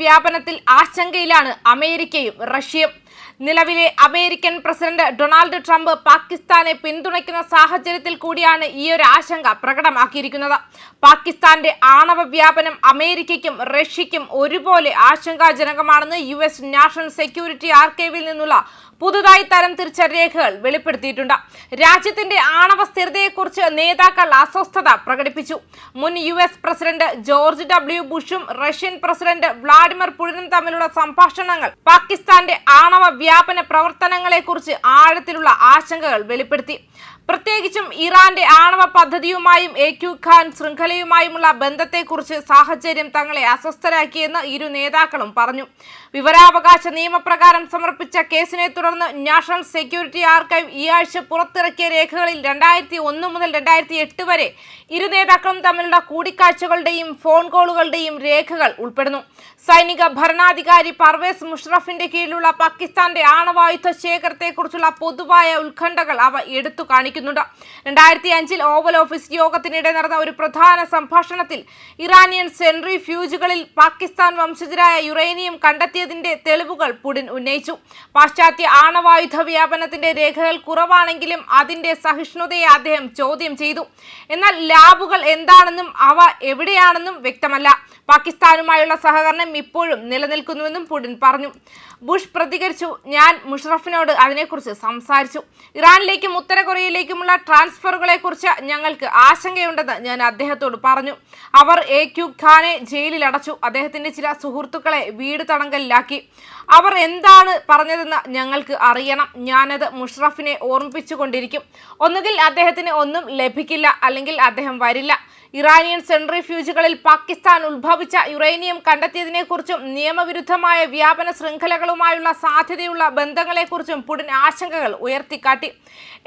വ്യാപനത്തിൽ ആശങ്കയിലാണ് അമേരിക്കയും റഷ്യയും. നിലവിലെ അമേരിക്കൻ പ്രസിഡന്റ് ഡൊണാൾഡ് ട്രംപ് പാകിസ്ഥാനെ പിന്തുണയ്ക്കുന്ന സാഹചര്യത്തിൽ കൂടിയാണ് ഈ ഒരു ആശങ്ക പ്രകടമാക്കിയിരിക്കുന്നത്. പാകിസ്ഥാന്റെ ആണവ വ്യാപനം അമേരിക്കയ്ക്കും റഷ്യയ്ക്കും ഒരുപോലെ ആശങ്കാജനകമാണെന്ന് US നാഷണൽ സെക്യൂരിറ്റി ആർക്കൈവിൽ നിന്നുള്ള പുതുതായി തരംതിരിച്ച രേഖകൾ വെളിപ്പെടുത്തിയിട്ടുണ്ട്. രാജ്യത്തിന്റെ ആണവ സ്ഥിരതയെക്കുറിച്ച് നേതാക്കൾ അസ്വസ്ഥത പ്രകടിപ്പിച്ചു. മുൻ US പ്രസിഡന്റ് ജോർജ് W. ബുഷും റഷ്യൻ പ്രസിഡന്റ് വ്ളാഡിമിർ പുടിനും തമ്മിലുള്ള സംഭാഷണങ്ങൾ പാകിസ്ഥാന്റെ ആണവ വ്യാപന പ്രവർത്തനങ്ങളെക്കുറിച്ച് ആഴത്തിലുള്ള ആശങ്കകൾ വെളിപ്പെടുത്തി. പ്രത്യേകിച്ചും ഇറാന്റെ ആണവ പദ്ധതിയുമായും ഖാൻ ശൃംഖലയുമായുമുള്ള ബന്ധത്തെക്കുറിച്ച് സാഹചര്യം തങ്ങളെ അസ്വസ്ഥരാക്കിയെന്ന് ഇരു നേതാക്കളും പറഞ്ഞു. വിവരാവകാശ നിയമപ്രകാരം സമർപ്പിച്ച കേസിനെ തുടർന്ന് നാഷണൽ സെക്യൂരിറ്റി ആർക്കൈവ് ഈ ആഴ്ച പുറത്തിറക്കിയ രേഖകളിൽ 2001 മുതൽ 2008 വരെ ഇരു നേതാക്കളും തമ്മിലുള്ള കൂടിക്കാഴ്ചകളുടെയും ഫോൺ കോളുകളുടെയും രേഖകൾ ഉൾപ്പെടുന്നു. സൈനിക ഭരണാധികാരി പർവേസ് മുഷറഫിന്റെ കീഴിലുള്ള പാകിസ്ഥാന്റെ ആണവായുധ ശേഖരത്തെക്കുറിച്ചുള്ള പൊതുവായ ഉത്കണ്ഠകൾ അവ എടുത്തു കാണിക്കുന്നുണ്ട്. 2005 ഓവൽ ഓഫീസ് യോഗത്തിനിടെ നടന്ന ഒരു പ്രധാന സംഭാഷണത്തിൽ ഇറാനിയൻ സെൻട്രിഫ്യൂജുകളിൽ പാകിസ്ഥാൻ വംശജരായ യുറേനിയം കണ്ടെത്തിയതിന്റെ തെളിവുകൾ പുടിൻ ഉന്നയിച്ചു. പാശ്ചാത്യ ആണവായുധ വ്യാപനത്തിന്റെ രേഖകൾ കുറവാണെങ്കിലും അതിന്റെ സഹിഷ്ണുതയെ അദ്ദേഹം ചോദ്യം ചെയ്തു. എന്നാൽ ലാബുകൾ എന്താണെന്നും അവ എവിടെയാണെന്നും വ്യക്തമല്ല. പാകിസ്ഥാനുമായുള്ള സഹകരണം ഇപ്പോഴും നിലനിൽക്കുന്നുവെന്നും പുടിൻ പറഞ്ഞു. ബുഷ് പ്രതികരിച്ചു, ഞാൻ മുഷറഫിനോട് അതിനെക്കുറിച്ച് സംസാരിച്ചു. ഇറാനിലേക്കും ഉത്തര കൊറിയയിലേക്കുമുള്ള ട്രാൻസ്ഫറുകളെക്കുറിച്ച് ഞങ്ങൾക്ക് ആശങ്കയുണ്ടെന്ന് ഞാൻ അദ്ദേഹത്തോട് പറഞ്ഞു. അവർ ഖാനെ ജയിലിൽ അടച്ചു. അദ്ദേഹത്തിന്റെ ചില സുഹൃത്തുക്കളെ വീട് തടങ്കലിലാക്കി. അവർ എന്താണ് പറഞ്ഞതെന്ന് ഞങ്ങൾക്ക് അറിയണം. ഞാനത് മുഷറഫിനെ ഓർമ്മിപ്പിച്ചുകൊണ്ടിരിക്കും. ഒന്നുകിൽ അദ്ദേഹത്തിന് ഒന്നും ലഭിക്കില്ല, അല്ലെങ്കിൽ അദ്ദേഹം വരില്ല. ഇറാനിയൻ സെൻട്രിഫ്യൂജുകളിൽ പാകിസ്ഥാൻ ഉത്ഭവിച്ച യുറേനിയം കണ്ടെത്തിയതിനെക്കുറിച്ചും നിയമവിരുദ്ധമായ വ്യാപന ശൃംഖലകളുമായുള്ള സാധ്യതയുള്ള ബന്ധങ്ങളെക്കുറിച്ചും പുടിൻ ആശങ്കകൾ ഉയർത്തിക്കാട്ടി.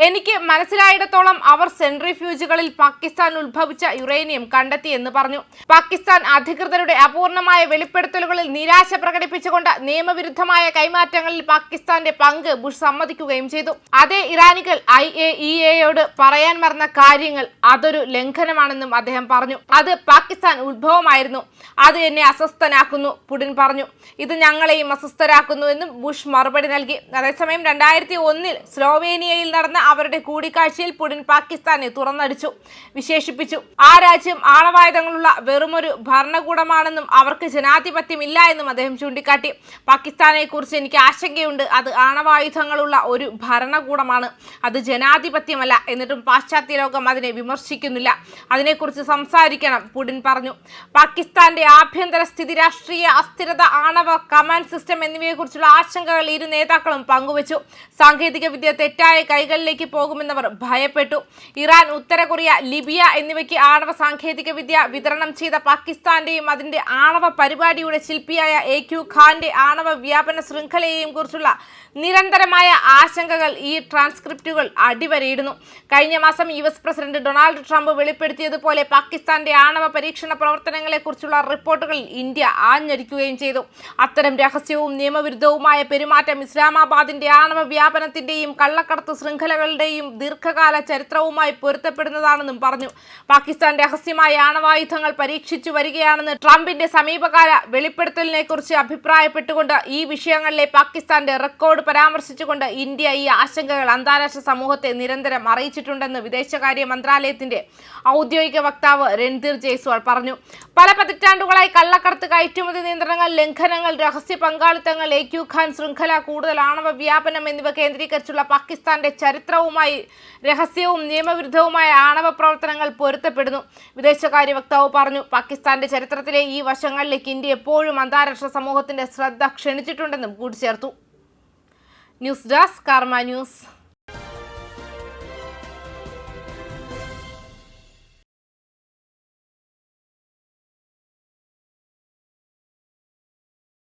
എനിക്ക് മനസ്സിലായിടത്തോളം അവർ സെൻട്രിഫ്യൂജുകളിൽ പാകിസ്ഥാൻ ഉത്ഭവിച്ച യുറേനിയം കണ്ടെത്തിയെന്ന് പറഞ്ഞു. പാകിസ്ഥാൻ അധികൃതരുടെ അപൂർണമായ വെളിപ്പെടുത്തലുകളിൽ നിരാശ പ്രകടിപ്പിച്ചുകൊണ്ട് നിയമവിരുദ്ധമായ കൈമാറ്റങ്ങളിൽ പാകിസ്ഥാന്റെ പങ്ക് ബുഷ് സമ്മതിക്കുകയും ചെയ്തു. അതേ ഇറാനികൾ IAEAയോട് പറയാൻ മറന്ന കാര്യങ്ങൾ അതൊരു ലംഘനമാണെന്നും അദ്ദേഹം പറഞ്ഞു. അത് പാകിസ്ഥാൻ ഉത്ഭവമായിരുന്നു. അത് എന്നെ അസ്വസ്ഥനാക്കുന്നു, പുടിൻ പറഞ്ഞു. ഇത് ഞങ്ങളെയും അസ്വസ്ഥരാക്കുന്നുവെന്നും ബുഷ് മറുപടി നൽകി. അതേസമയം 2001 സ്ലോവേനിയയിൽ നടന്ന അവരുടെ കൂടിക്കാഴ്ചയിൽ പുടിൻ പാകിസ്ഥാനെ തുറന്നടിച്ചു വിശേഷിപ്പിച്ചു. ആ രാജ്യം ആണവായുധങ്ങളുള്ള വെറുമൊരു ഭരണകൂടമാണെന്നും അവർക്ക് ജനാധിപത്യമില്ല എന്നും അദ്ദേഹം ചൂണ്ടിക്കാട്ടി. പാകിസ്ഥാനെ കുറിച്ച് എനിക്ക് ആശങ്കയുണ്ട്. അത് ആണവായുധങ്ങളുള്ള ഒരു ഭരണകൂടമാണ്, അത് ജനാധിപത്യമല്ല. എന്നിട്ടും പാശ്ചാത്യ ലോകം അതിനെ വിമർശിക്കുന്നില്ല. അതിനെക്കുറിച്ച് സംസാരിക്കണം, പുടിൻ പറഞ്ഞു. പാകിസ്ഥാന്റെ ആഭ്യന്തര സ്ഥിതി, രാഷ്ട്രീയ അസ്ഥിരത, ആണവ കമാൻഡ് സിസ്റ്റം എന്നിവയെക്കുറിച്ചുള്ള ആശങ്കകൾ ഇരു നേതാക്കളും പങ്കുവച്ചു. സാങ്കേതിക വിദ്യ തെറ്റായ കൈകളിലേക്ക് പോകുമെന്നവർ ഭയപ്പെട്ടു. ഇറാൻ, ഉത്തര കൊറിയ, ലിബിയ എന്നിവയ്ക്ക് ആണവ സാങ്കേതിക വിദ്യ വിതരണം ചെയ്ത പാകിസ്ഥാന്റെയും അതിന്റെ ആണവ പരിപാടിയുടെ ശില്പിയായ ഖാന്റെ ആണവ വ്യാപന ശൃംഖലയെയും കുറിച്ചുള്ള നിരന്തരമായ ആശങ്കകൾ ഈ ട്രാൻസ്ക്രിപ്റ്റുകൾ അടിവരയിടുന്നു. കഴിഞ്ഞ മാസം US പ്രസിഡന്റ് ഡൊണാൾഡ് ട്രംപ് വെളിപ്പെടുത്തിയതുപോലെ പാകിസ്ഥാന്റെ ആണവ പരീക്ഷണ പ്രവർത്തനങ്ങളെക്കുറിച്ചുള്ള റിപ്പോർട്ടുകളിൽ ഇന്ത്യ ആഞ്ഞടിക്കുകയും ചെയ്തു. അത്തരം രഹസ്യവും നിയമവിരുദ്ധവുമായ പെരുമാറ്റം ഇസ്ലാമാബാദിന്റെ ആണവ വ്യാപനത്തിന്റെയും കള്ളക്കടത്ത് ശൃംഖലകളുടെയും ദീർഘകാല ചരിത്രവുമായി പൊരുത്തപ്പെടുന്നതാണെന്നും പറഞ്ഞു. പാകിസ്ഥാൻ രഹസ്യമായ ആണവായുധങ്ങൾ പരീക്ഷിച്ചു വരികയാണെന്ന് ട്രംപിന്റെ സമീപകാല വെളിപ്പെടുത്തലിനെക്കുറിച്ച് അഭിപ്രായപ്പെട്ടുകൊണ്ട് ഈ വിഷയങ്ങളിലെ പാകിസ്ഥാന്റെ റെക്കോർഡ് പരാമർശിച്ചുകൊണ്ട് ഇന്ത്യ ഈ ആശങ്കകൾ അന്താരാഷ്ട്ര സമൂഹത്തെ നിരന്തരം അറിയിച്ചിട്ടുണ്ടെന്ന് വിദേശകാര്യ മന്ത്രാലയത്തിന്റെ ഔദ്യോഗിക വക്താവ് രൺധീർ ജയ്സ്വാൾ പറഞ്ഞു. പല പതിറ്റാണ്ടുകളായി കള്ളക്കടത്ത്, കയറ്റുമതി നിയന്ത്രണങ്ങൾ ലംഘനങ്ങൾ, രഹസ്യ പങ്കാളിത്തങ്ങൾ, ഖാൻ ശൃംഖല, കൂടുതൽ ആണവ വ്യാപനം എന്നിവ കേന്ദ്രീകരിച്ചുള്ള പാകിസ്ഥാന്റെ ചരിത്രവുമായി രഹസ്യവും നിയമവിരുദ്ധവുമായ ആണവ പ്രവർത്തനങ്ങൾ പൊരുത്തപ്പെടുന്നു. വിദേശകാര്യ വക്താവ് പറഞ്ഞു. പാകിസ്ഥാന്റെ ചരിത്രത്തിലെ ഈ വശങ്ങളിലേക്ക് ഇന്ത്യ എപ്പോഴും അന്താരാഷ്ട്ര സമൂഹത്തിന്റെ ശ്രദ്ധ ക്ഷണിച്ചിട്ടുണ്ടെന്നും കൂട്ടിച്ചേർത്തു. ന്യൂസ് ഡെസ്ക് കർമ്മ ന്യൂസ്.